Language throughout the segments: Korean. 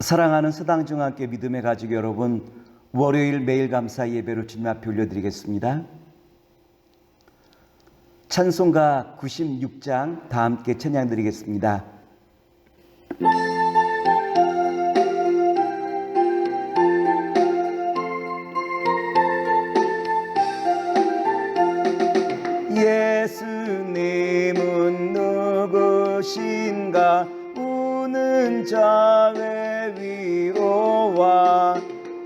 사랑하는 서당중학교 믿음의 가족 여러분, 월요일 매일 감사 예배로 주님 앞에 올려드리겠습니다. 찬송가 96장 다 함께 찬양드리겠습니다. 예수님은 누구신가? 우는 자의 위로와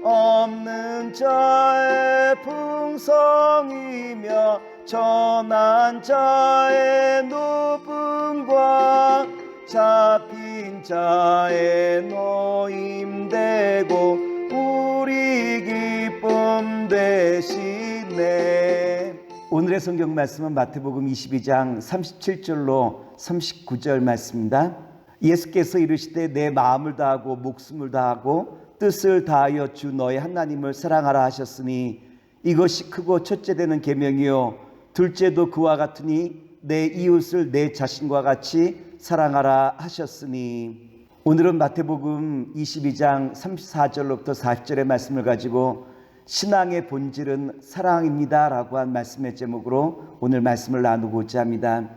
없는 자의 풍성이며 천한 자의 높음과 잡힌 자의 노임되고 우리 기쁨 되시네. 오늘의 성경 말씀은 마태복음 22장 37절로 39절 말씀입니다. 예수께서 이르시되 내 마음을 다하고 목숨을 다하고 뜻을 다하여 주 너의 하나님을 사랑하라 하셨으니 이것이 크고 첫째 되는 계명이요 둘째도 그와 같으니 내 이웃을 내 자신과 같이 사랑하라 하셨으니. 오늘은 마태복음 22장 34절로부터 40절의 말씀을 가지고 신앙의 본질은 사랑입니다 라고 한 말씀의 제목으로 오늘 말씀을 나누고자 합니다.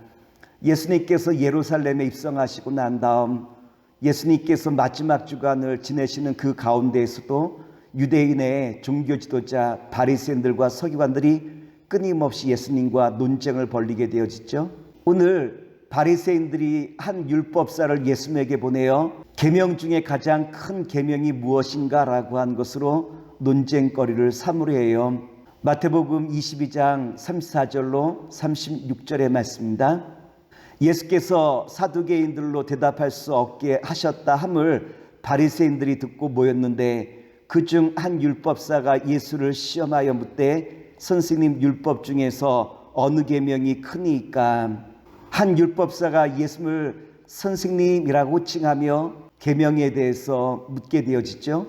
예수님께서 예루살렘에 입성하시고 난 다음 예수님께서 마지막 주간을 지내시는 그 가운데에서도 유대인의 종교 지도자 바리새인들과 서기관들이 끊임없이 예수님과 논쟁을 벌이게 되어지죠. 오늘 바리새인들이 한 율법사를 예수님에게 보내어 계명 중에 가장 큰 계명이 무엇인가라고 한 것으로 논쟁거리를 삼으려 해요. 마태복음 22장 34절로 36절의 말씀입니다. 예수께서 사두개인들로 대답할 수 없게 하셨다 함을 바리새인들이 듣고 모였는데 그중 한 율법사가 예수를 시험하여 묻되 선생님, 율법 중에서 어느 계명이 크니까? 한 율법사가 예수를 선생님이라고 호칭하며 계명에 대해서 묻게 되어지죠.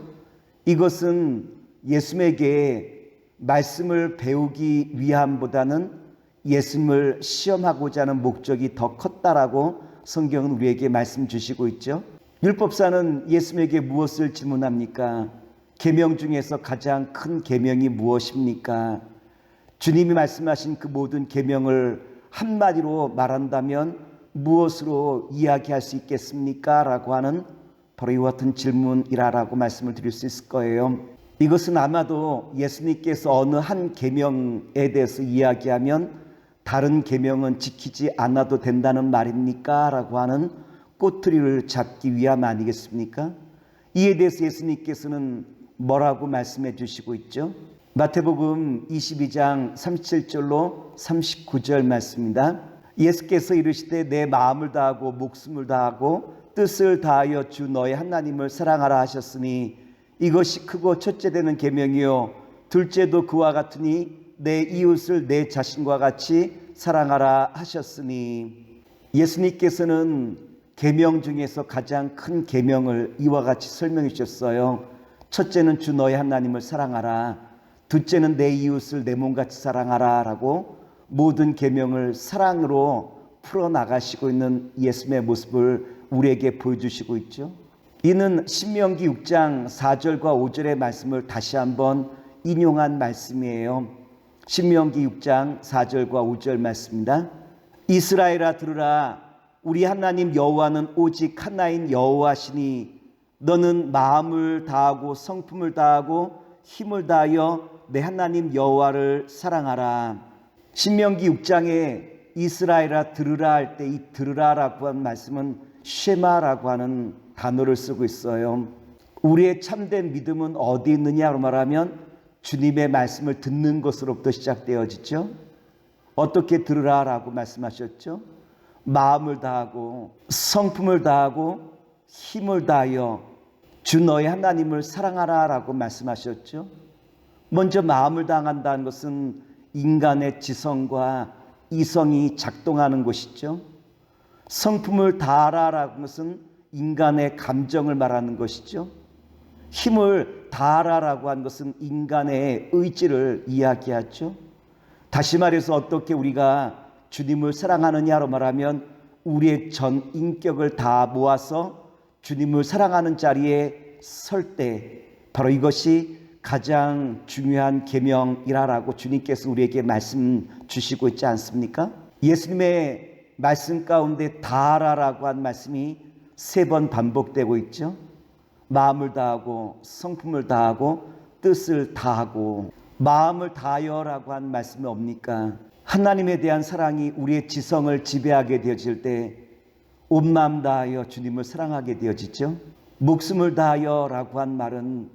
이것은 예수님에게 말씀을 배우기 위함보다는 예수님을 시험하고자 하는 목적이 더 컸다라고 성경은 우리에게 말씀 주시고 있죠. 율법사는 예수님에게 무엇을 질문합니까? 계명 중에서 가장 큰 계명이 무엇입니까? 주님이 말씀하신 그 모든 계명을 한마디로 말한다면 무엇으로 이야기할 수 있겠습니까? 라고 하는 바로 이와 같은 질문이라고 말씀을 드릴 수 있을 거예요. 이것은 아마도 예수님께서 어느 한 계명에 대해서 이야기하면 다른 계명은 지키지 않아도 된다는 말입니까? 라고 하는 꼬투리를 잡기 위함 아니겠습니까? 이에 대해서 예수님께서는 뭐라고 말씀해 주시고 있죠? 마태복음 22장 37절로 39절 말씀입니다. 예수께서 이르시되 내 마음을 다하고 목숨을 다하고 뜻을 다하여 주 너의 하나님을 사랑하라 하셨으니 이것이 크고 첫째 되는 계명이요 둘째도 그와 같으니 내 이웃을 내 자신과 같이 사랑하라 하셨으니. 예수님께서는 계명 중에서 가장 큰 계명을 이와 같이 설명해 주셨어요. 첫째는 주 너의 하나님을 사랑하라, 둘째는 내 이웃을 내 몸같이 사랑하라 라고 모든 계명을 사랑으로 풀어나가시고 있는 예수님의 모습을 우리에게 보여주시고 있죠. 이는 신명기 6장 4절과 5절의 말씀을 다시 한번 인용한 말씀이에요. 신명기 6장 4절과 5절 말씀입니다. 이스라엘아 들으라, 우리 하나님 여호와는 오직 하나인 여호와시니 너는 마음을 다하고 성품을 다하고 힘을 다하여 내 하나님 여호와를 사랑하라. 신명기 6장에 이스라엘아 들으라 할 때 이 들으라라고 한 말씀은 쉐마라고 하는 단어를 쓰고 있어요. 우리의 참된 믿음은 어디 있느냐로 말하면 주님의 말씀을 듣는 것으로부터 시작되어지죠. 어떻게 들으라라고 말씀하셨죠? 마음을 다하고 성품을 다하고 힘을 다하여 주 너의 하나님을 사랑하라 라고 말씀하셨죠. 먼저 마음을 다한다는 것은 인간의 지성과 이성이 작동하는 것이죠. 성품을 다하라라는 것은 인간의 감정을 말하는 것이죠. 힘을 다하라라고 하는 것은 인간의 의지를 이야기하죠. 다시 말해서 어떻게 우리가 주님을 사랑하느냐로 말하면 우리의 전 인격을 다 모아서 주님을 사랑하는 자리에 설 때 바로 이것이 가장 중요한 계명이라고 주님께서 우리에게 말씀 주시고 있지 않습니까? 예수님의 말씀 가운데 다하라라고 한 말씀이 3번 반복되고 있죠. 마음을 다하고 성품을 다하고 뜻을 다하고. 마음을 다하여라고 한 말씀이 뭡니까? 하나님에 대한 사랑이 우리의 지성을 지배하게 되어질 때 온 마음 다하여 주님을 사랑하게 되어지죠. 목숨을 다하여라고 한 말은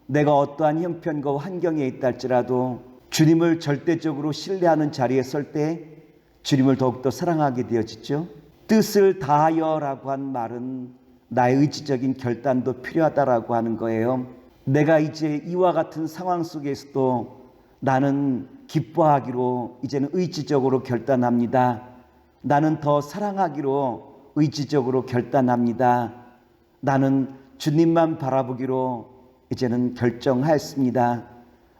내가 어떠한 형편과 환경에 있다 할지라도 주님을 절대적으로 신뢰하는 자리에 설 때 주님을 더욱더 사랑하게 되어지죠. 뜻을 다하여라고 한 말은 나의 의지적인 결단도 필요하다라고 하는 거예요. 내가 이제 이와 같은 상황 속에서도 나는 기뻐하기로 이제는 의지적으로 결단합니다. 나는 더 사랑하기로 의지적으로 결단합니다. 나는 주님만 바라보기로 이제는 결정하였습니다.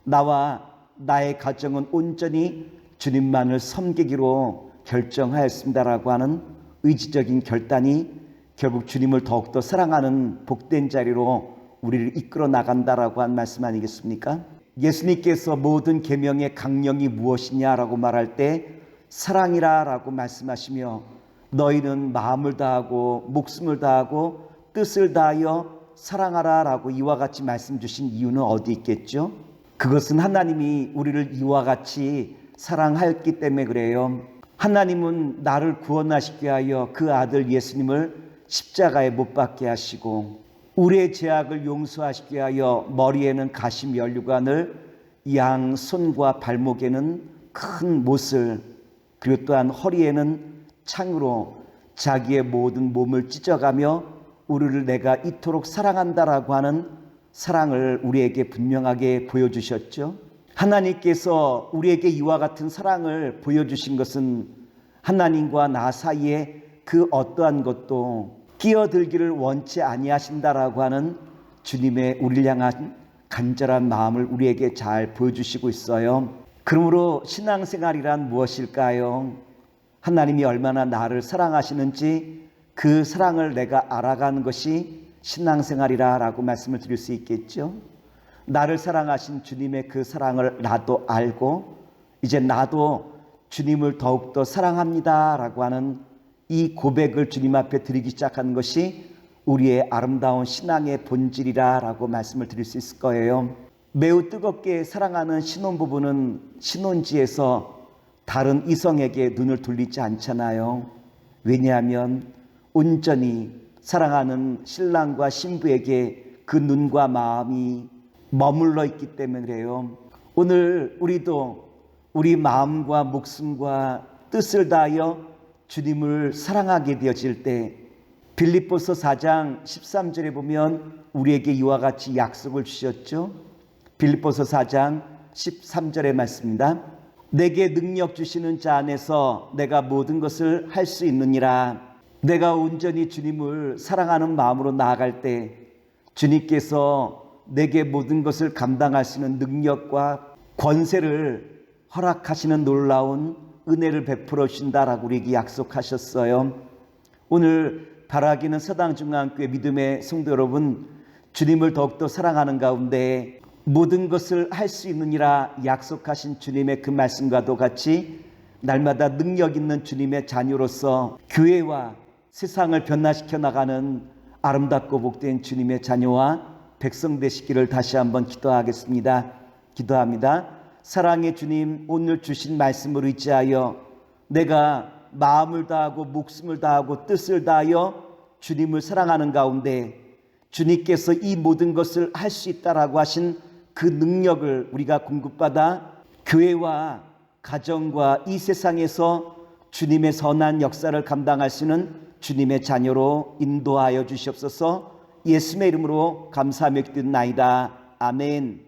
나와 나의 가정은 온전히 주님만을 섬기기로 결정하였습니다라고 하는 의지적인 결단이 결국 주님을 더욱더 사랑하는 복된 자리로 우리를 이끌어 나간다라고 한 말씀 아니겠습니까? 예수님께서 모든 계명의 강령이 무엇이냐라고 말할 때 사랑이라라고 말씀하시며 너희는 마음을 다하고 목숨을 다하고 뜻을 다하여 사랑하라라고 이와 같이 말씀 주신 이유는 어디 있겠죠? 그것은 하나님이 우리를 이와 같이 사랑하였기 때문에 그래요. 하나님은 나를 구원하시기 위하여 그 아들 예수님을 십자가에 못 박게 하시고 우리의 죄악을 용서하시기 위하여 머리에는 가시 면류관을 양 손과 발목에는 큰 못을 그리고 또한 허리에는 창으로 자기의 모든 몸을 찢어가며 우리를 내가 이토록 사랑한다라고 하는 사랑을 우리에게 분명하게 보여주셨죠. 하나님께서 우리에게 이와 같은 사랑을 보여주신 것은 하나님과 나 사이에 그 어떠한 것도 끼어들기를 원치 아니하신다라고 하는 주님의 우리를 향한 간절한 마음을 우리에게 잘 보여주시고 있어요. 그러므로 신앙생활이란 무엇일까요? 하나님이 얼마나 나를 사랑하시는지 그 사랑을 내가 알아가는 것이 신앙생활이라고 말씀을 드릴 수 있겠죠. 나를 사랑하신 주님의 그 사랑을 나도 알고 이제 나도 주님을 더욱더 사랑합니다라고 하는 이 고백을 주님 앞에 드리기 시작한 것이 우리의 아름다운 신앙의 본질이라고 말씀을 드릴 수 있을 거예요. 매우 뜨겁게 사랑하는 신혼부부는 신혼지에서 다른 이성에게 눈을 돌리지 않잖아요. 왜냐하면 온전히 사랑하는 신랑과 신부에게 그 눈과 마음이 머물러 있기 때문에 그래요. 오늘 우리도 우리 마음과 목숨과 뜻을 다하여 주님을 사랑하게 되어질 때 빌립보서 4장 13절에 보면 우리에게 이와 같이 약속을 주셨죠. 빌립보서 4장 13절의 말씀입니다. 내게 능력 주시는 자 안에서 내가 모든 것을 할 수 있느니라. 내가 온전히 주님을 사랑하는 마음으로 나아갈 때 주님께서 내게 모든 것을 감당할 수 있는 능력과 권세를 허락하시는 놀라운 은혜를 베풀어 주신다라고 우리에게 약속하셨어요. 오늘 바라기는 서당중앙교회 믿음의 성도 여러분, 주님을 더욱더 사랑하는 가운데 모든 것을 할 수 있느니라 약속하신 주님의 그 말씀과도 같이 날마다 능력 있는 주님의 자녀로서 교회와 세상을 변화시켜 나가는 아름답고 복된 주님의 자녀와 백성 되시기를 다시 한번 기도하겠습니다. 기도합니다. 사랑의 주님, 오늘 주신 말씀을 의지하여 내가 마음을 다하고 목숨을 다하고 뜻을 다하여 주님을 사랑하는 가운데 주님께서 이 모든 것을 할 수 있다라고 하신 그 능력을 우리가 공급받아 교회와 가정과 이 세상에서 주님의 선한 역사를 감당할 수 있는 주님의 자녀로 인도하여 주시옵소서. 예수님의 이름으로 감사하며 기도드리나이다. 아멘.